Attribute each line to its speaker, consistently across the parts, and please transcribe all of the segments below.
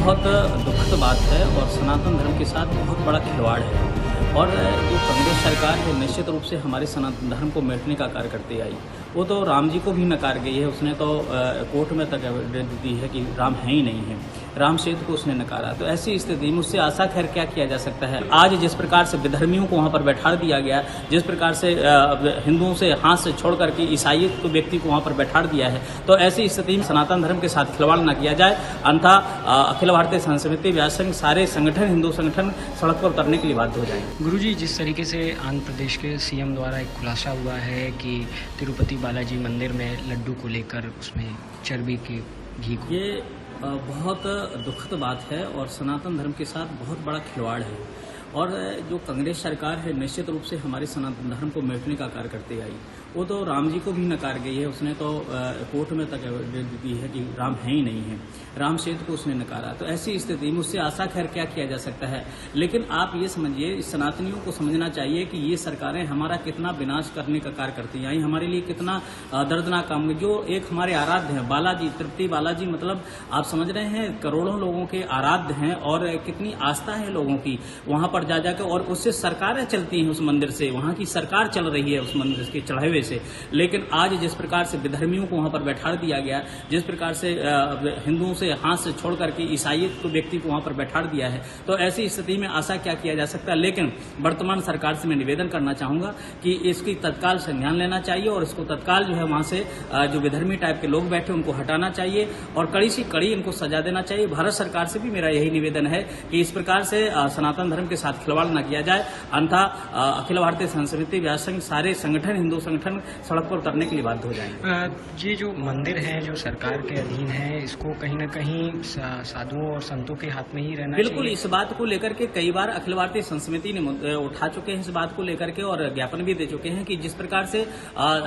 Speaker 1: बहुत दुखद बात है और सनातन धर्म के साथ बहुत बड़ा खिलवाड़ है। और जो कांग्रेस सरकार है निश्चित रूप से हमारे सनातन धर्म को मिटने का कार्य करती आई। वो तो राम जी को भी नकार गई है, उसने तो कोर्ट में तक एविडेंस दी है कि राम है ही नहीं है, राम सेतु को उसने नकारा। तो ऐसी स्थिति में उससे आशा खैर क्या किया जा सकता है। आज जिस प्रकार से विधर्मियों को वहाँ पर बैठा दिया गया, जिस प्रकार से हिंदुओं से हाथ से छोड़ करके ईसाई को व्यक्ति को वहाँ पर बैठा दिया है, तो ऐसी स्थिति में सनातन धर्म के साथ खिलवाड़ न किया जाए, अन्यथा अखिल भारतीय संत समिति व्यास संघ सारे संगठन हिंदू संगठन सड़क पर उतरने के लिए बाध्य हो जाएंगे।
Speaker 2: गुरुजी, जिस तरीके से आंध्र प्रदेश के सीएम द्वारा एक खुलासा हुआ है कि तिरुपति बालाजी मंदिर में लड्डू को लेकर उसमें चर्बी के घी को,
Speaker 1: ये बहुत दुखद बात है और सनातन धर्म के साथ बहुत बड़ा खिलवाड़ है। और जो कांग्रेस सरकार है निश्चित रूप से हमारे सनातन धर्म को मिटने का कार्य करती आई। वो तो राम जी को भी नकार गई है, उसने तो कोर्ट में तक एविडेंस दी है कि राम है ही नहीं है, राम सेतु को उसने नकारा। तो ऐसी स्थिति में उससे आशा खैर क्या किया जा सकता है। लेकिन आप ये समझिए, सनातनियों को समझना चाहिए कि ये सरकारें हमारा कितना विनाश करने का कार्य करती आई, हमारे लिए कितना दर्दनाक काम। जो एक हमारे आराध्य हैं बालाजी, तिरुपति बालाजी, मतलब आप समझ रहे हैं करोड़ों लोगों के आराध्य हैं और कितनी आस्था है लोगों की वहां पर जा जाकर, और उससे सरकारें चलती हैं उस मंदिर से, वहां की सरकार चल रही है उस मंदिर के चढ़ावे से। लेकिन आज जिस प्रकार से विधर्मियों को वहां पर बैठा दिया गया, जिस प्रकार से हिंदुओं से हाथ से छोड़ करके ईसाई को व्यक्ति को वहां पर बैठा दिया है, तो ऐसी स्थिति में आशा क्या किया जा सकता है। लेकिन वर्तमान सरकार से मैं निवेदन करना चाहूंगा कि इसकी तत्काल संज्ञान लेना चाहिए और इसको तत्काल जो है वहां से जो विधर्मी टाइप के लोग बैठे उनको हटाना चाहिए और कड़ी से कड़ी इनको सजा देना चाहिए। भारत सरकार से भी मेरा यही निवेदन है कि इस प्रकार से सनातन धर्म के साथ खिलवाड़ न किया जाए, अन्यथा अखिल भारतीय संत समिति व्यास संघ सारे संगठन हिंदू संगठन सड़क पर उतरने के लिए बाध्य हो जाएंगे।
Speaker 2: ये जो मंदिर है जो सरकार के अधीन है, इसको कहीं न कहीं साधुओं और संतों के हाथ में ही रहना
Speaker 1: बिल्कुल
Speaker 2: चाहिए।
Speaker 1: इस बात को लेकर के कई बार अखिल भारतीय संत समिति ने उठा चुके हैं इस बात को लेकर के और ज्ञापन भी दे चुके हैं कि जिस प्रकार से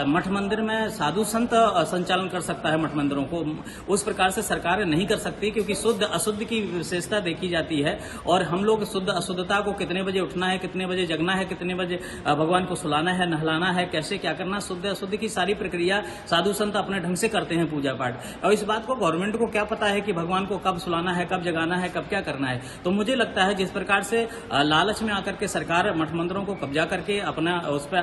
Speaker 1: मठ मंदिर में साधु संत संचालन कर सकता है मठ मंदिरों को, उस प्रकार से सरकार नहीं कर सकती, क्योंकि शुद्ध अशुद्ध की विशेषता देखी जाती है। और हम लोग शुद्ध अशुद्धता को कितने बजे उठना है, कितने बजे जगना है, कितने बजे भगवान को सुलाना है, नहलाना है, कैसे क्या करना, शुद्ध अशुद्ध की सारी प्रक्रिया साधु संत अपने ढंग से करते हैं पूजा पाठ। और इस बात को गवर्नमेंट को क्या पता है कि भगवान को कब सुलाना है, कब जगाना है, कब क्या करना है। तो मुझे लगता है जिस प्रकार से लालच में आकर के सरकार मठ मंदिरों को कब्जा करके अपना उस पर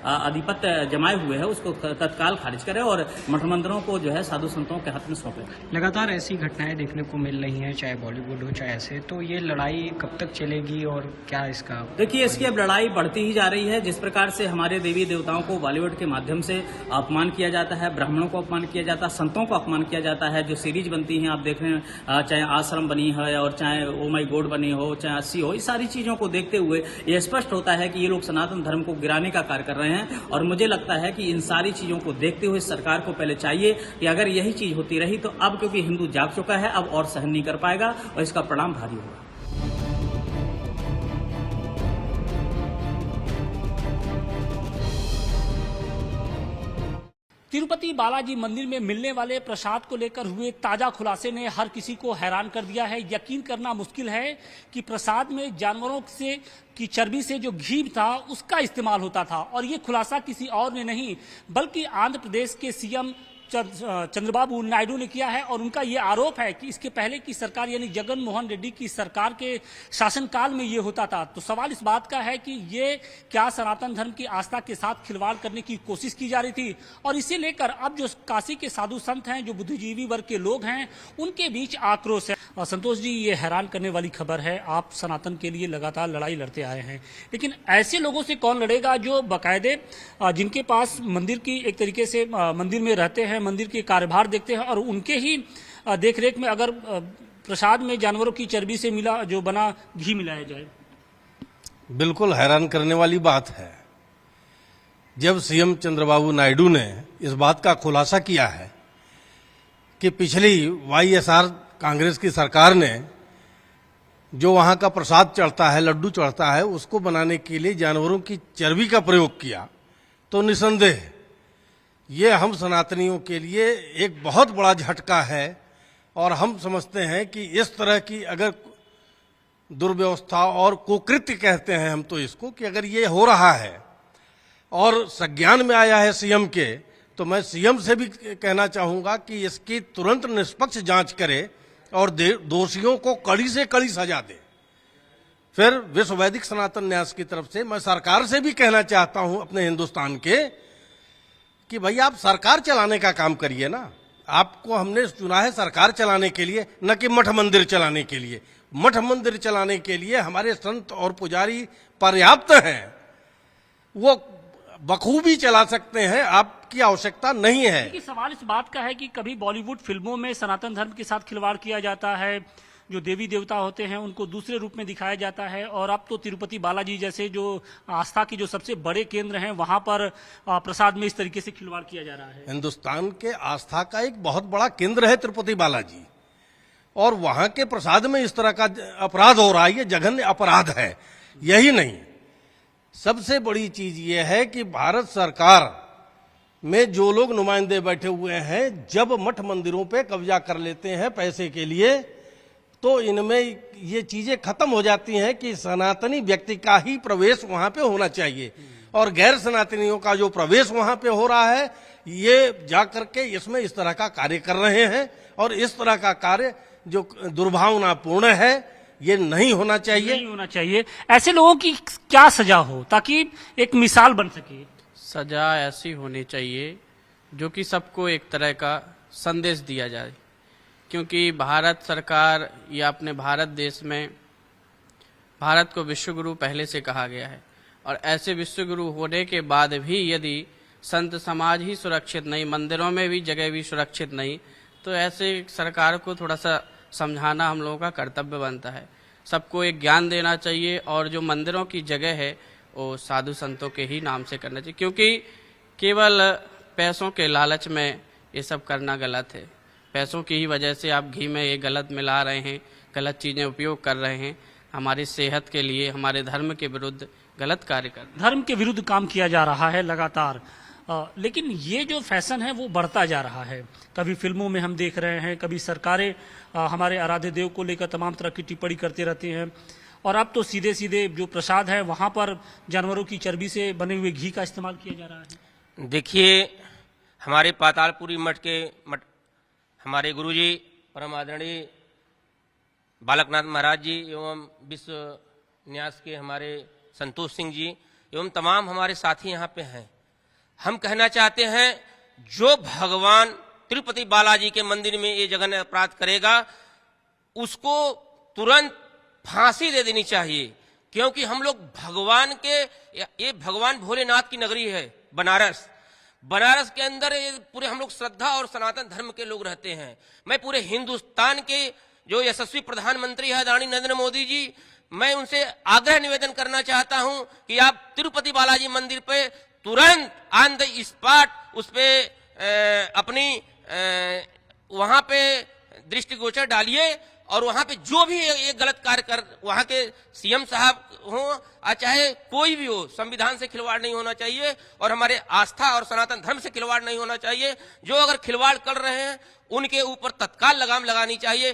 Speaker 1: आधिपत्य जमाए हुए है, उसको तत्काल खारिज करे और मठ मंदिरों को जो है साधु संतों के हाथ में सौंपे।
Speaker 2: लगातार ऐसी घटनाएं देखने को मिल रही हैं, चाहे बॉलीवुड हो चाहे ऐसे, तो ये लड़ाई कब तक चलेगी और क्या इसका?
Speaker 1: देखिए, इसकी अब लड़ाई बढ़ती ही जा रही है। जिस प्रकार से हमारे देवी देवताओं को बॉलीवुड के माध्यम से अपमान किया जाता है, ब्राह्मणों को अपमान किया जाता है, संतों को अपमान किया जाता है, जो सीरीज बनती हैं आप देख रहे हैं, चाहे आश्रम बनी है और चाहे ओ माई गॉड बनी हो, चाहे 80 हो, इस सारी चीजों को देखते हुए ये स्पष्ट होता है कि ये लोग सनातन धर्म को गिराने का कार्य कर रहे हैं। और मुझे लगता है कि इन सारी चीजों को देखते हुए सरकार को पहले चाहिए कि अगर यही चीज होती रही तो अब क्योंकि हिंदू जाग चुका है, अब और सहन नहीं कर पाएगा और इसका परिणाम भारी होगा।
Speaker 3: तिरुपति बालाजी मंदिर में मिलने वाले प्रसाद को लेकर हुए ताजा खुलासे ने हर किसी को हैरान कर दिया है। यकीन करना मुश्किल है कि प्रसाद में जानवरों से की चर्बी से जो घी था उसका इस्तेमाल होता था, और ये खुलासा किसी और ने नहीं बल्कि आंध्र प्रदेश के सीएम चंद्रबाबू नायडू ने किया है। और उनका ये आरोप है कि इसके पहले की सरकार यानी जगन मोहन रेड्डी की सरकार के शासनकाल में ये होता था। तो सवाल इस बात का है कि ये क्या सनातन धर्म की आस्था के साथ खिलवाड़ करने की कोशिश की जा रही थी, और इसे लेकर अब जो काशी के साधु संत हैं, जो बुद्धिजीवी वर्ग के लोग हैं, उनके बीच आक्रोश है। संतोष जी, ये हैरान करने वाली खबर है। आप सनातन के लिए लगातार लड़ाई लड़ते आए हैं, लेकिन ऐसे लोगों से कौन लड़ेगा जो बाकायदे जिनके पास मंदिर की एक तरीके से मंदिर में रहते हैं, मंदिर के कार्यभार देखते हैं, और उनके ही देखरेख में अगर प्रसाद में जानवरों की चर्बी से मिला जो बना घी मिलाया जाए।
Speaker 4: बिल्कुल हैरान करने वाली बात है। जब सीएम चंद्रबाबू नायडू ने इस बात का खुलासा किया है कि पिछली वाईएसआर कांग्रेस की सरकार ने जो वहां का प्रसाद चढ़ता है, लड्डू चढ़ता है, उसको बनाने के लिए जानवरों की चर्बी का प्रयोग किया, तो निसंदेह ये हम सनातनियों के लिए एक बहुत बड़ा झटका है। और हम समझते हैं कि इस तरह की अगर दुर्व्यवस्था और कुकृत्य कहते हैं हम तो इसको, कि अगर ये हो रहा है और संज्ञान में आया है सीएम के, तो मैं सीएम से भी कहना चाहूंगा कि इसकी तुरंत निष्पक्ष जांच करे और दोषियों को कड़ी से कड़ी सजा दे। फिर विश्व वैदिक सनातन न्यास की तरफ से मैं सरकार से भी कहना चाहता हूं अपने हिंदुस्तान के कि भाई आप सरकार चलाने का काम करिए ना। आपको हमने चुना है सरकार चलाने के लिए, न कि मठ मंदिर चलाने के लिए। मठ मंदिर चलाने के लिए हमारे संत और पुजारी पर्याप्त हैं, वो बखूबी चला सकते हैं, आपकी आवश्यकता नहीं है।
Speaker 3: कि सवाल इस बात का है कि कभी बॉलीवुड फिल्मों में सनातन धर्म के साथ खिलवाड़ किया जाता है, जो देवी देवता होते हैं उनको दूसरे रूप में दिखाया जाता है, और अब तो तिरुपति बालाजी जैसे जो आस्था के जो सबसे बड़े केंद्र हैं वहां पर प्रसाद में इस तरीके से खिलवाड़ किया जा रहा है।
Speaker 4: हिंदुस्तान के आस्था का एक बहुत बड़ा केंद्र है तिरुपति बालाजी, और वहां के प्रसाद में इस तरह का अपराध हो रहा है, ये जघन्य अपराध है। यही नहीं, सबसे बड़ी चीज ये है कि भारत सरकार में जो लोग नुमाइंदे बैठे हुए हैं, जब मठ मंदिरों पे कब्जा कर लेते हैं पैसे के लिए, तो इनमें ये चीजें खत्म हो जाती हैं कि सनातनी व्यक्ति का ही प्रवेश वहां पे होना चाहिए, और गैर सनातनियों का जो प्रवेश वहां पे हो रहा है, ये जाकर के इसमें इस तरह का कार्य कर रहे हैं। और इस तरह का कार्य जो दुर्भावनापूर्ण है, ये नहीं होना चाहिए।
Speaker 3: नहीं होना चाहिए। ऐसे लोगों की क्या सजा हो ताकि एक मिसाल बन सके?
Speaker 5: सजा ऐसी होनी चाहिए जो कि सबको एक तरह का संदेश दिया जाए, क्योंकि भारत सरकार या अपने भारत देश में भारत को विश्वगुरु पहले से कहा गया है, और ऐसे विश्वगुरु होने के बाद भी यदि संत समाज ही सुरक्षित नहीं, मंदिरों में भी जगह भी सुरक्षित नहीं, तो ऐसे सरकार को थोड़ा सा समझाना हम लोगों का कर्तव्य बनता है। सबको एक ज्ञान देना चाहिए, और जो मंदिरों की जगह है वो साधु संतों के ही नाम से करना चाहिए, क्योंकि केवल पैसों के लालच में ये सब करना गलत है। पैसों की ही वजह से आप घी में ये गलत मिला रहे हैं, गलत चीज़ें उपयोग कर रहे हैं, हमारी सेहत के लिए, हमारे धर्म के विरुद्ध गलत कार्य कर रहे हैं।
Speaker 3: धर्म के विरुद्ध काम किया जा रहा है लगातार, लेकिन ये जो फैशन है वो बढ़ता जा रहा है। कभी फिल्मों में हम देख रहे हैं, कभी सरकारें हमारे आराध्य देव को लेकर तमाम तरह की टिप्पणी करते रहते हैं, और अब तो सीधे सीधे जो प्रसाद है वहां पर जानवरों की चर्बी से बने हुए घी का इस्तेमाल किया जा रहा है।
Speaker 6: देखिए, हमारे पातालपुरी मठ हमारे गुरुजी परम आदरणीय बालकनाथ महाराज जी एवं विश्व न्यास के हमारे संतोष सिंह जी एवं तमाम हमारे साथी यहाँ पे हैं। हम कहना चाहते हैं, जो भगवान तिरुपति बालाजी के मंदिर में ये जघन्य अपराध करेगा, उसको तुरंत फांसी दे देनी चाहिए, क्योंकि हम लोग भगवान के, ये भगवान भोलेनाथ की नगरी है बनारस के अंदर ये पूरे हम लोग श्रद्धा और सनातन धर्म के लोग रहते हैं। मैं पूरे हिंदुस्तान के जो यशस्वी प्रधानमंत्री है आदरणीय नरेंद्र मोदी जी, मैं उनसे आग्रह निवेदन करना चाहता हूं कि आप तिरुपति बालाजी मंदिर पे तुरंत ऑन द स्पॉट उस पे अपनी वहां पे दृष्टिगोचर डालिए, और वहां पे जो भी ये गलत कार्य कर, वहां के सीएम साहब हो चाहे कोई भी हो, संविधान से खिलवाड़ नहीं होना चाहिए, और हमारे आस्था और सनातन धर्म से खिलवाड़ नहीं होना चाहिए। जो अगर खिलवाड़ कर रहे हैं उनके ऊपर तत्काल लगाम लगानी चाहिए।